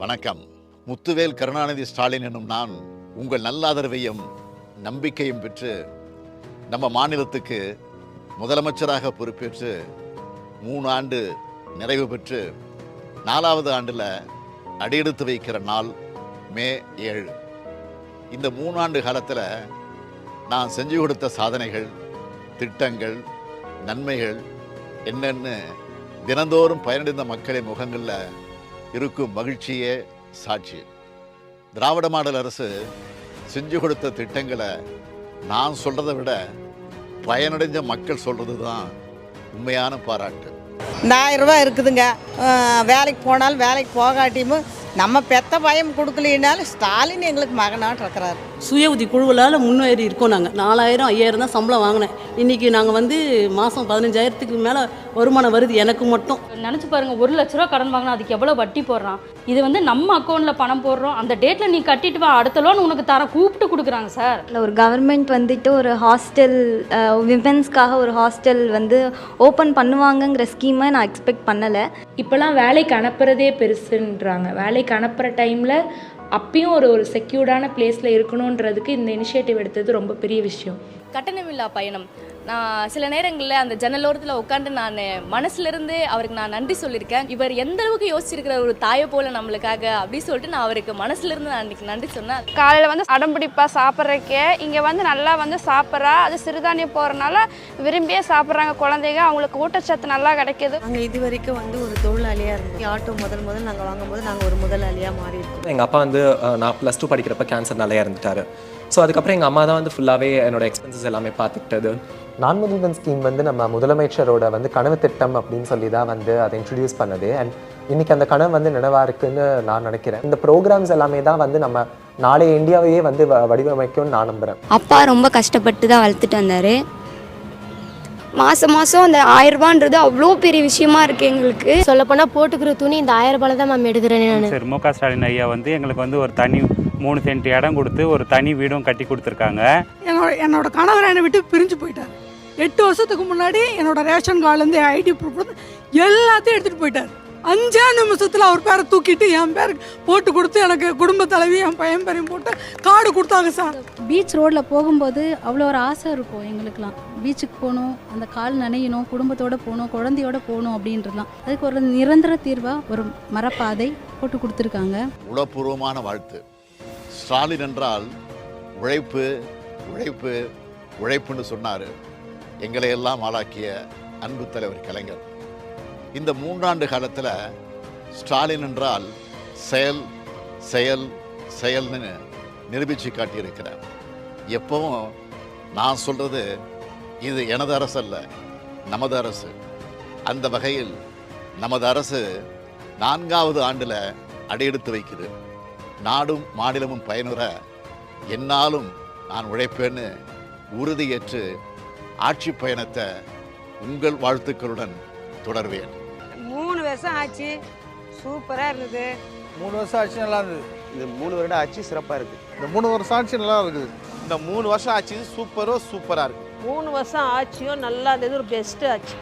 வணக்கம். முத்துவேல் கருணாநிதி ஸ்டாலின் என்னும் நான் உங்கள் நல்லாதரவையும் நம்பிக்கையும் பெற்று நம்ம மாநிலத்துக்கு முதலமைச்சராக பொறுப்பேற்று 3 ஆண்டு நிறைவு பெற்று 4வது ஆண்டில் அடியெடுத்து வைக்கிற நாள் மே 7. இந்த 3 ஆண்டு காலத்தில் நான் செஞ்சு கொடுத்த சாதனைகள், திட்டங்கள், நன்மைகள் என்னென்னு தினந்தோறும் பயனடைந்த மக்களின் முகங்களில் இருக்கும் மகிழ்ச்சியே சாட்சி. திராவிட மாடல் அரசு செஞ்சு கொடுத்த திட்டங்களை நான் சொல்கிறத விட பயனடைஞ்ச மக்கள் சொல்கிறது தான் உண்மையான பாராட்டு. இந்த 1000 ரூபா இருக்குதுங்க. வேலைக்கு போனாலும் வேலைக்கு போகாட்டியும் நம்ம பெத்த பயம் கொடுக்கலினாலும் ஸ்டாலின் எங்களுக்கு மகனாட்டு இருக்கிறாரு. சுய உதவி குழுவலால் முன்னேறி இருக்கோம். நாங்கள் 4000 5000 தான் சம்பளம் வாங்கினேன். இன்றைக்கி நாங்கள் மாதம் 15000க்கு மேலே வருமானம் வருது எனக்கு மட்டும். நினச்சி பாருங்கள், 1 லட்ச ரூபா கடன் வாங்கினா அதுக்கு எவ்வளோ வட்டி போடுறான். இது நம்ம அக்கௌண்ட்டில் பணம் போடுறோம், அந்த டேட்டில் நீ கட்டிட்டு வா, அடுத்த லோன் உனக்கு தர கூப்பிட்டு கொடுக்குறாங்க சார். ஒரு கவர்மெண்ட் ஒரு ஹாஸ்டல், விமென்ஸ்க்காக ஒரு ஹாஸ்டல் ஓப்பன் பண்ணுவாங்கங்கிற ஸ்கீமை நான் எக்ஸ்பெக்ட் பண்ணலை. இப்போலாம் வேலைக்கு அனுப்புறதே பெருசுன்றாங்க. வேலைக்கு அனுப்புகிற டைமில் அப்பயும் ஒரு செக்யூர்டான பிளேஸில் இருக்கணுன்றதுக்கு இந்த இனிஷியேட்டிவ் எடுத்தது ரொம்ப பெரிய விஷயம். கட்டணமில்லா பயணம். நான் சில நேரங்களில் அந்த ஜன்னலோரத்தில் உட்காந்து நான் மனசுலேருந்து அவருக்கு நான் நன்றி சொல்லியிருக்கேன். இவர் எந்த அளவுக்கு யோசிச்சிருக்கிற ஒரு தாயை போல் நம்மளுக்காக அப்படின்னு சொல்லிட்டு நான் அவருக்கு மனசுலேருந்து நான் அன்றைக்கி நன்றி சொன்னேன். காலையில் அடம்பிடிப்பாக சாப்பிட்றக்கே இங்கே நல்லா சாப்பிட்றா. அது சிறுதானியம் போகிறனால விரும்பியே சாப்பிட்றாங்க குழந்தைங்க. அவங்களுக்கு ஊட்டச்சத்து நல்லா கிடைக்கிது. நாங்கள் இது வரைக்கும் ஒரு தொழிலாளியாக இருந்தோம். ஆட்டோ முதல் நாங்கள் வாங்கும்போது நாங்கள் ஒரு முதலாளியாக மாறி இருக்கோம். எங்கள் அப்பா நான் +2 படிக்கிறப்ப கேன்சர்னாலே இறந்துட்டாரு. ஸோ அதுக்கப்புறம் எங்கள் அம்மா தான் ஃபுல்லாகவே என்னோட எக்ஸ்பென்சஸ் எல்லாமே பார்த்துக்கிட்டது. நான் முதல்வன் ஸ்கீம் நம்ம முதலமைச்சரோட கனவு திட்டம் அப்படின்னு சொல்லி தான் அதை இன்ட்ரடியூஸ் பண்ணது. அண்ட் இன்னைக்கு அந்த கனவு நினைவாக இருக்குன்னு நான் நினைக்கிறேன். இந்த ப்ரோக்ராம்ஸ் எல்லாமே தான் நம்ம நாளைய இந்தியாவையே வடிவமைக்கும்னு நான் நம்புகிறேன். அப்பா ரொம்ப கஷ்டப்பட்டு தான் வளர்த்துட்டு வந்தார். மாதம் அந்த 1000 ரூபான்றது அவ்வளோ பெரிய விஷயமா இருக்குது எங்களுக்கு. சொல்லப்போனால் போட்டுக்கிற துணி இந்த 1000 ரூபாயில் தான் மேம் எடுக்கிறேன் நான். சரி, மு க ஸ்டாலின் ஐயா எங்களுக்கு ஒரு தனி 3 சென்ட் இடம் கொடுத்து ஒரு தனி வீடும் கட்டி கொடுத்துருக்காங்க. என்னோட கணவர் என்னை விட்டு பிரிஞ்சு போயிட்டார். 8 வருஷத்துக்கு முன்னாடி என்னோட ரேஷன் கார்டுலேருந்து ஐடி ப்ரூஃப் எல்லாத்தையும் எடுத்துகிட்டு போயிட்டார். 5 நிமிஷத்தில் அவர் பேரை தூக்கிட்டு என் பேருக்கு போட்டு கொடுத்து எனக்கு குடும்ப தலைவி என் பையன் பேரையும் போட்டு கார்டு கொடுத்தாங்க சார். பீச் ரோட்டில் போகும்போது அவ்வளோ ஒரு ஆசை இருக்கும் எங்களுக்கெலாம். பீச்சுக்கு போகணும், அந்த கால் நனையணும், குடும்பத்தோடு போகணும், குழந்தையோட போகணும் அப்படின்றதுலாம். அதுக்கு ஒரு நிரந்தர தீர்வாக ஒரு மரப்பாதை போட்டு கொடுத்துருக்காங்க. உளப்பூர்வமான வாழ்த்து. ஸ்டாலின் என்றால் உழைப்பு உழைப்பு உழைப்புன்னு சொன்னார். எங்களை எல்லாம் ஆளாக்கிய அன்பு தலைவர் கலைஞர். இந்த 3 ஆண்டு காலத்தில் ஸ்டாலின் என்றால் செயல் செயல் செயல்னு நிரூபித்து காட்டியிருக்கிறார். எப்பவும் நான் சொல்கிறது இது எனது அரசு அல்ல, நமது அரசு. அந்த வகையில் நமது அரசு 4வது ஆண்டில் அடியெடுத்து வைக்குது. நாடும் மாநிலமும் பயனுற என்னாலும் நான் உழைப்பேன்னு உறுதியேற்று ஆட்சி பயணத்தை உங்கள் வாழ்த்துக்களுடன் தொடர்வேன். 3 வருஷம் ஆச்சு, சூப்பராக இருந்தது. 3 வருஷம் ஆட்சி நல்லா இருந்தது. இந்த 3 வருடம் ஆட்சி சிறப்பாக இருக்குது. இந்த 3 வருஷம் ஆட்சி நல்லா இருக்குது. இந்த 3 வருஷம் ஆட்சி சூப்பராக இருக்குது. 3 வருஷம் ஆட்சியும் நல்லா இருந்தது. ஒரு பெஸ்ட்டு ஆச்சு.